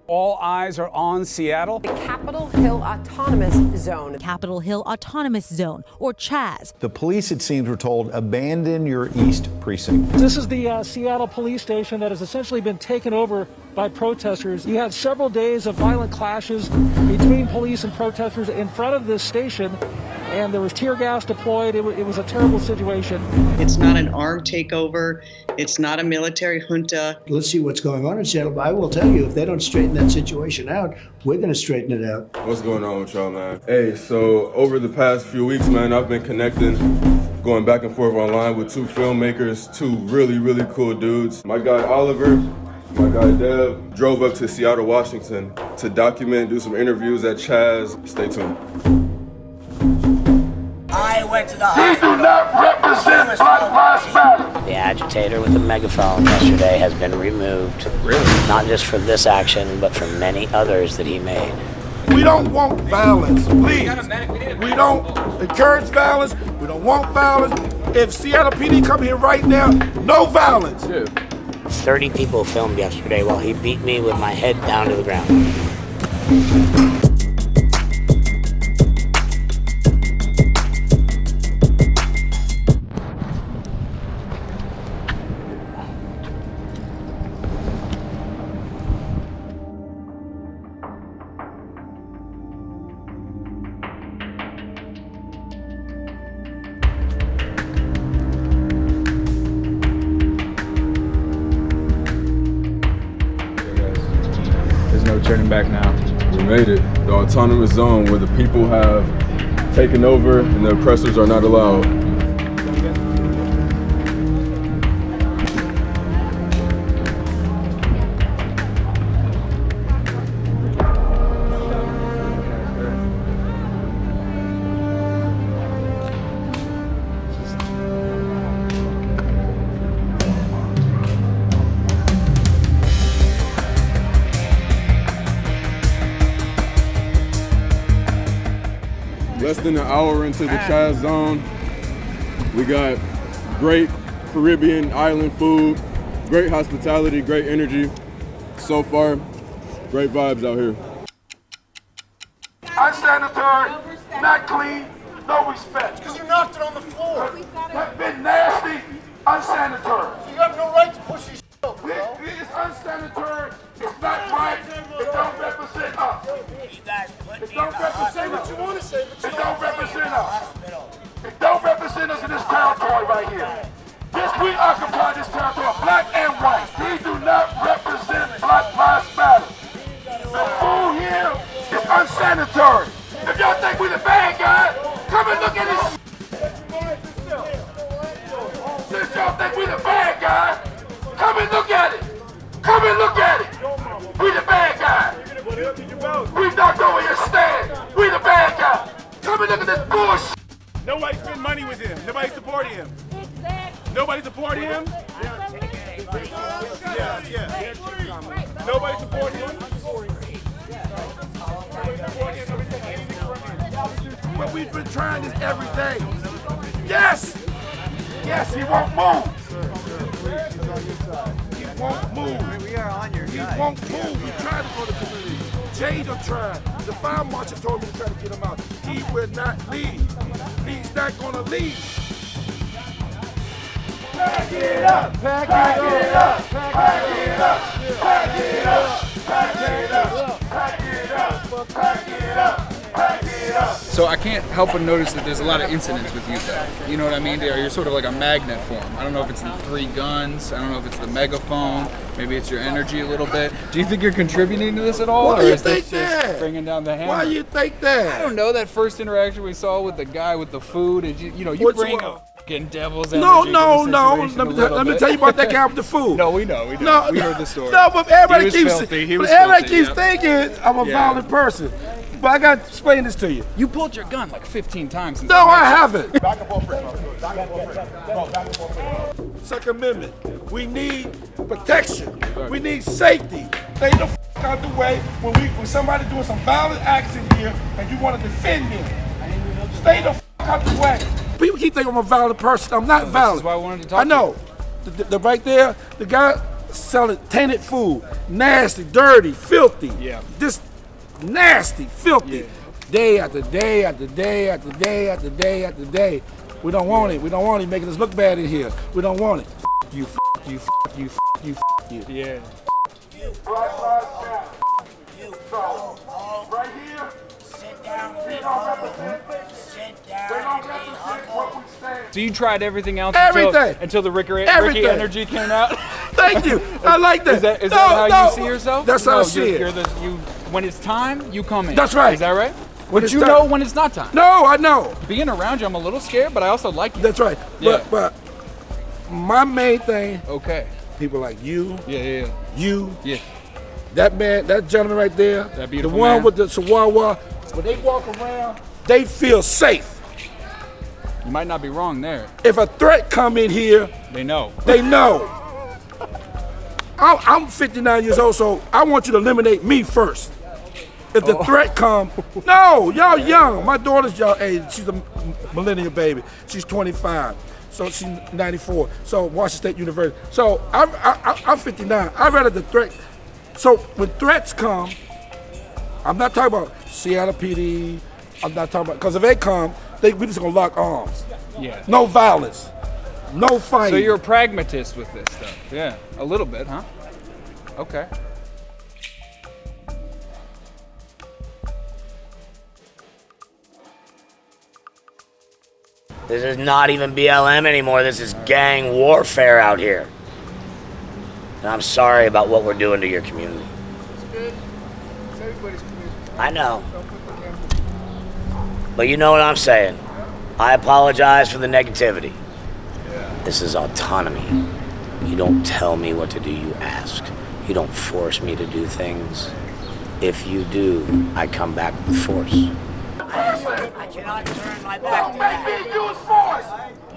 All eyes are on Seattle. The Capitol Hill Autonomous Zone. Capitol Hill Autonomous Zone, or CHAZ. The police, it seems, were told, abandon your East Precinct. This is the Seattle police station that has essentially been taken over by protesters. You had several days of violent clashes between police and protesters in front of this station, and there was tear gas deployed. It was a terrible situation. It's not an armed takeover. It's not a military junta. Let's see what's going on in Seattle. But I will tell you, if they don't straighten that situation out, we're going to straighten it out. What's going on with y'all, man? Hey, so over the past few weeks, man, I've been connecting, going back and forth online with two filmmakers, two really, really cool dudes. My guy Oliver, my guy Dev, drove up to Seattle, Washington to document, do some interviews at CHAZ. Stay tuned. I went to the hospital. We do not represent Black Lives Matter. The agitator with the megaphone yesterday has been removed. Really? Not just for this action, but for many others that he made. We don't want violence, please. We don't encourage violence. We don't want violence. If Seattle PD come here right now, no violence. Yeah. 30 people filmed yesterday while he beat me with my head down to the ground. No turning back now. We made it. The autonomous zone where the people have taken over and the oppressors are not allowed. Less than an hour into the CHAZ zone, we got great Caribbean island food, great hospitality, great energy. So far, great vibes out here. Unsanitary, not clean, no respect. Because you knocked it on the floor. That's been nasty, unsanitary. So you have no right to push your shit up, bro. It is unsanitary, it's not right, it don't represent us. It don't represent what you want to say, but it don't represent us. It don't represent us in this territory right here. This, we occupy this territory, black and white. We do not represent Black Lives Matter. The food here is unsanitary. If y'all think we the bad guys, come and look at this. Since y'all think we the bad guys, come and look at it. Come and look at it. We the bad guys. We not going here stand. We the bad guys. Come and look at this bullshit. Nobody spend money with him. Nobody support him. Nobody support him. Nobody support him. But we've been trying this every day. Yes! Yes, he won't move. He won't move. We are on your side. He won't move. We tried to go to the community. Jade tried. The fire marshal told me to try to get him out. He will not leave. He's not going to leave. Pack it up! Pack it up! Pack it up! Pack it up! Pack it up! Pack it up! Pack it up! Pack it up! So I can't help but notice that there's a lot of incidents with you though. You know what I mean? You're sort of like a magnet for them. I don't know if it's the 3 guns. I don't know if it's the megaphone. Maybe it's your energy a little bit. Do you think you're contributing to this at all? Why do you think this that? just bringing down the hammer? Why do you think that? I don't know. That first interaction we saw with the guy with the food, and you bring a fucking devil's energy. No. Let me tell you about that guy with the food. No, we know. We heard the story. No, but everybody keeps filthy. thinking I'm a violent person. But I got to explain this to you. You pulled your gun like 15 times. No, I haven't. Back and forth. Second Amendment. We need protection. We need safety. Stay the out the way when somebody doing some violent acts in here and you want to defend them. Stay the out the way. People keep thinking I'm a violent person. I'm not violent. That's why I wanted to talk. I know. The right there, the guy selling tainted food, nasty, dirty, filthy. Yeah. Just nasty, filthy. Yeah. Day after day after day after day after day after day. We don't want it. We don't want it making us look bad in here. We don't want it. F you, f you, f you, f you, f you. Yeah. Black Lives Matter. So, right here, Sit down. we don't represent they don't represent what we stand. So you tried everything else Everything. until the Ricky Everything. Energy came out? Thank you. I like that. Is that how you see yourself? That's how I see it. When it's time, you come in. That's right. Is that right? When But it's you time. know when it's not time. No, I know. Being around you, I'm a little scared, but I also like you. That's right. Yeah. But my main thing, Okay. people like you, Yeah. you, Yeah. that man, that gentleman right there, That beautiful the one man. with the chihuahua, when they walk around, they feel safe. You might not be wrong there. If a threat come in here, They know. they know. I'm 59 years old, so I want you to eliminate me first. If the threat come, no, y'all young. My daughter's y'all age. She's a millennial baby. She's 25, so she's 94. So Washington State University. So I'm 59. I'd rather the threat. So when threats come, I'm not talking about Seattle PD. I'm not talking about, because if they come, we just gonna lock arms. Yeah. No violence. No fighting. So you're a pragmatist with this stuff. Yeah. A little bit, huh? Okay. This is not even BLM anymore. This is gang warfare out here. And I'm sorry about what we're doing to your community. It's good. It's everybody's community. I know. But you know what I'm saying. I apologize for the negativity. Yeah. This is autonomy. You don't tell me what to do, you ask. You don't force me to do things. If you do, I come back with force. I cannot turn my back to that. Don't make me use force!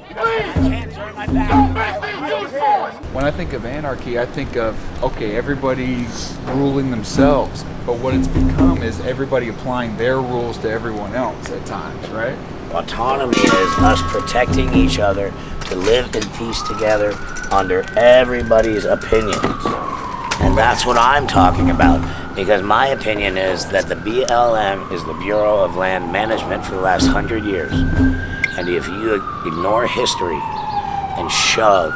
Please! I can't turn my back Don't to that. make me use force! When I think of anarchy, I think of, okay, everybody's ruling themselves, but what it's become is everybody applying their rules to everyone else at times, right? Autonomy is us protecting each other to live in peace together under everybody's opinions. And that's what I'm talking about, because my opinion is that the BLM is the Bureau of Land Management for the last 100 years. And if you ignore history and shove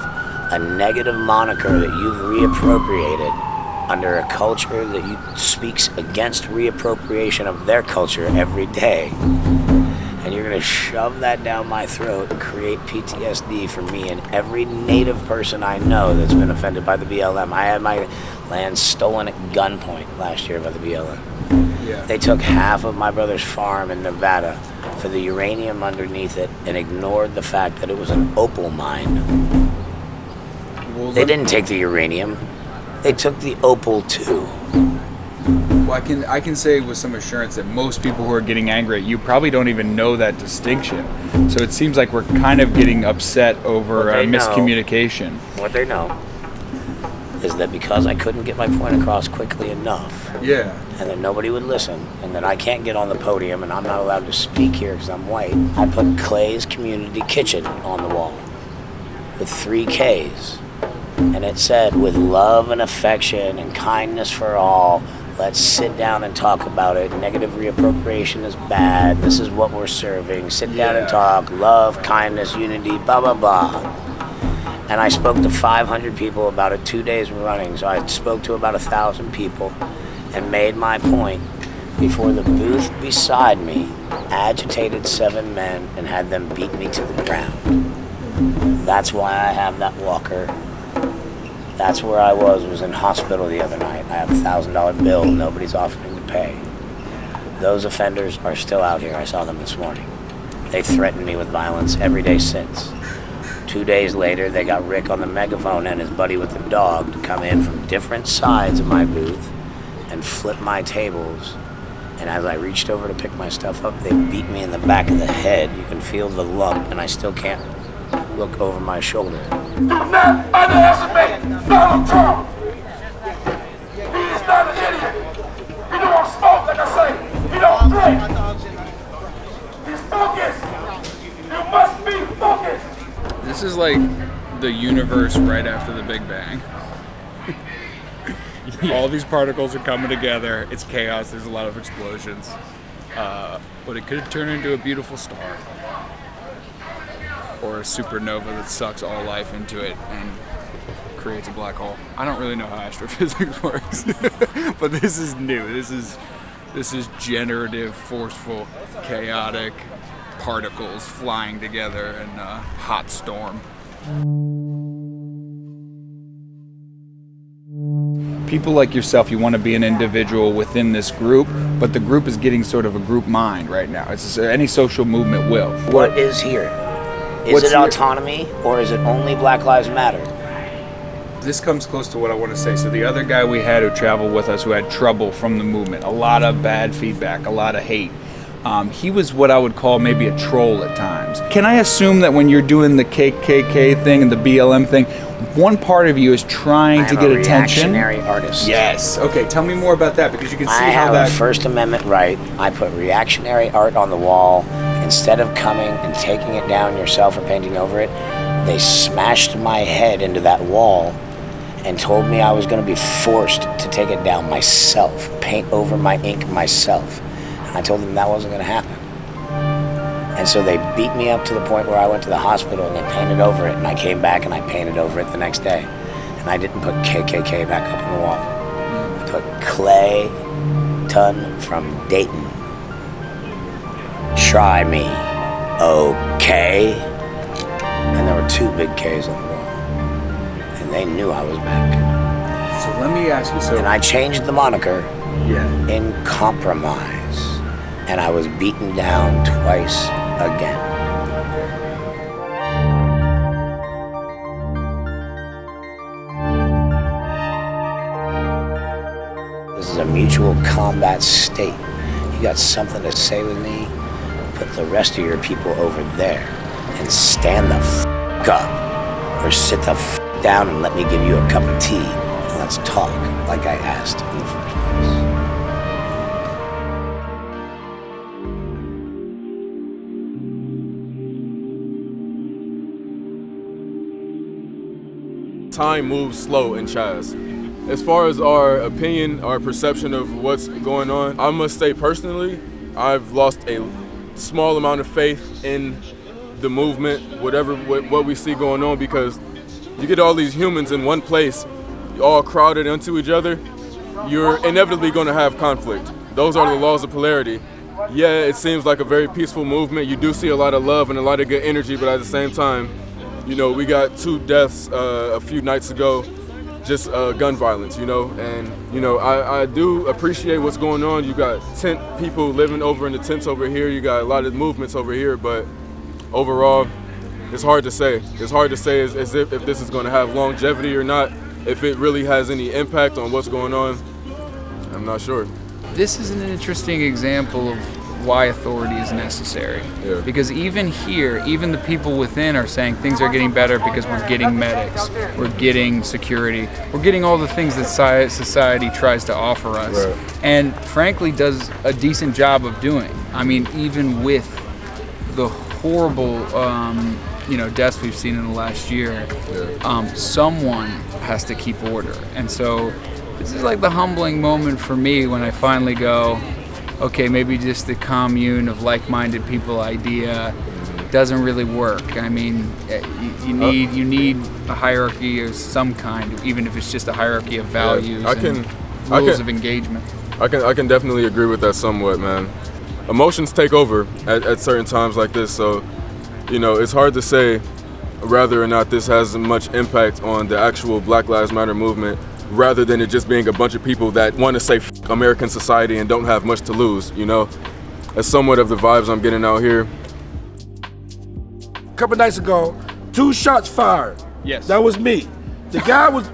a negative moniker that you've reappropriated under a culture that speaks against reappropriation of their culture every day, and you're gonna shove that down my throat and create PTSD for me and every native person I know that's been offended by the BLM. I had my land stolen at gunpoint last year by the BLM. Yeah. They took half of my brother's farm in Nevada for the uranium underneath it and ignored the fact that it was an opal mine. Well, They didn't take the uranium. They took the opal too. Well, I can say with some assurance that most people who are getting angry at you probably don't even know that distinction. So it seems like we're kind of getting upset over miscommunication. What they know is that because I couldn't get my point across quickly enough, Yeah. and that nobody would listen, and that I can't get on the podium, and I'm not allowed to speak here because I'm white, I put Clay's Community Kitchen on the wall with 3 Ks. And it said, with love and affection and kindness for all, let's sit down and talk about it. Negative reappropriation is bad. This is what we're serving. Sit down and talk. Love, kindness, unity, blah, blah, blah. And I spoke to 500 people about it 2 days running. So I spoke to about 1,000 people and made my point before the booth beside me agitated 7 men and had them beat me to the ground. That's why I have that walker. That's where I was in hospital the other night. I have a $1,000 bill nobody's offering to pay. Those offenders are still out here. I saw them this morning. They threatened me with violence every day since. 2 days later, they got Rick on the megaphone and his buddy with the dog to come in from different sides of my booth and flip my tables. And as I reached over to pick my stuff up, they beat me in the back of the head. You can feel the lump, and I still can't look over my shoulder. Do not underestimate Donald Trump. He is not an idiot. He don't smoke, like I say. He don't drink. He's focused. You must be focused. This is like the universe right after the Big Bang. All these particles are coming together. It's chaos. There's a lot of explosions. But it could turn into a beautiful star. Or a supernova that sucks all life into it and creates a black hole. I don't really know how astrophysics works. But this is new. This is generative, forceful, chaotic particles flying together in a hot storm. People like yourself, you want to be an individual within this group, but the group is getting sort of a group mind right now. It's any social movement will. What is here? Is it autonomy, or is it only Black Lives Matter? This comes close to what I want to say. So the other guy we had who traveled with us who had trouble from the movement, a lot of bad feedback, a lot of hate. He was what I would call maybe a troll at times. Can I assume that when you're doing the KKK thing and the BLM thing, one part of you is trying to get attention? Reactionary artist. Yes. Okay, tell me more about that, because you can see I how have that... a First Amendment right. I put reactionary art on the wall. Instead of coming and taking it down yourself or painting over it, they smashed my head into that wall and told me I was going to be forced to take it down myself, paint over my ink myself. And I told them that wasn't going to happen. And so they beat me up to the point where I went to the hospital and they painted over it, and I came back and I painted over it the next day. And I didn't put KKK back up on the wall. I put Klayton from Dayton. Try me, okay? And there were 2 big K's on the wall. And they knew I was back. So let me ask you, And I changed the moniker in compromise. And I was beaten down twice again. This is a mutual combat state. You got something to say with me? Put the rest of your people over there and stand the f*** up, or sit the f*** down and let me give you a cup of tea and let's talk like I asked in the first place. Time moves slow in CHAZ. As far as our opinion, our perception of what's going on, I must say personally, I've lost a small amount of faith in the movement, what we see going on, because you get all these humans in one place, all crowded into each other, you're inevitably going to have conflict. Those are the laws of polarity. Yeah, it seems like a very peaceful movement. You do see a lot of love and a lot of good energy, but at the same time, you know, we got 2 deaths a few nights ago, just gun violence, you know, and, you know, I do appreciate what's going on. You got tent people living over in the tents over here. You got a lot of movements over here, but overall, it's hard to say. It's hard to say as if this is going to have longevity or not, if it really has any impact on what's going on. I'm not sure. This is an interesting example of why authority is necessary. Yeah. Because even here, even the people within are saying things are getting better because we're getting medics, we're getting security, we're getting all the things that society tries to offer us. Right. And frankly does a decent job of doing. I mean, even with the horrible deaths we've seen in the last year, someone has to keep order. And so this is like the humbling moment for me when I finally go, okay, maybe just the commune of like-minded people idea doesn't really work. I mean, you need a hierarchy of some kind, even if it's just a hierarchy of values and rules of engagement. I can definitely agree with that somewhat, man. Emotions take over at certain times like this, so, you know, it's hard to say whether or not this has much impact on the actual Black Lives Matter movement, rather than it just being a bunch of people that want to say F American society and don't have much to lose, you know? That's somewhat of the vibes I'm getting out here. A couple nights ago, 2 shots fired. Yes. That was me. The guy was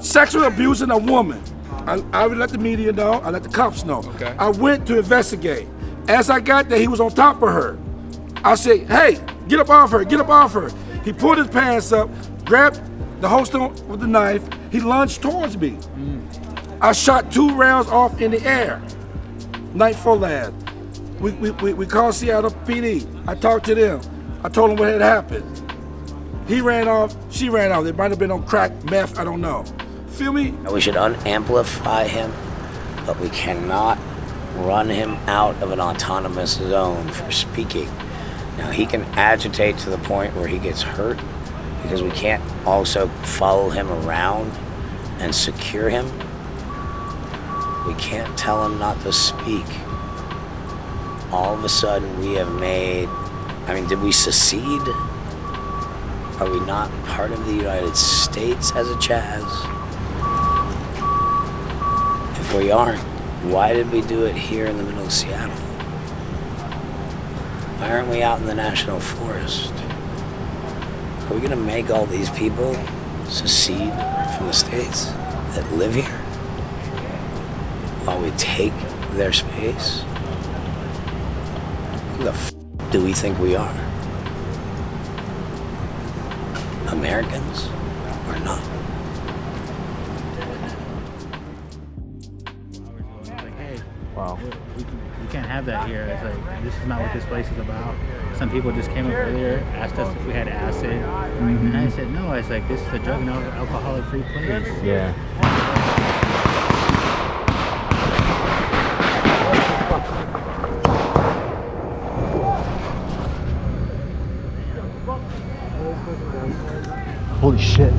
sexually abusing a woman. I would let the media know, I let the cops know. Okay. I went to investigate. As I got there, he was on top of her. I said, hey, get up off her, get up off her. He pulled his pants up, grabbed the holster with the knife, he lunged towards me. I shot 2 rounds off in the air. Night before last. We called Seattle PD. I talked to them. I told them what had happened. He ran off, she ran off. They might have been on crack, meth, I don't know. feel me? We should unamplify him, but we cannot run him out of an autonomous zone for speaking. Now, he can agitate to the point where he gets hurt, because we can't also follow him around and secure him. We can't tell him not to speak. All of a sudden, we have made, I mean, did we secede? Are we not part of the United States as a CHAZ? If we aren't, why did we do it here in the middle of Seattle? Why aren't we out in the National Forest? Are we gonna make all these people secede from the states that live here while we take their space? Who the f do we think we are? Americans or not? Wow. We can't have that here. It's like, this is not what this place is about. Some people just came up earlier, asked us if we had acid. And I said, no. I was like, this is a drug and alcoholic free place. Yeah. Holy shit.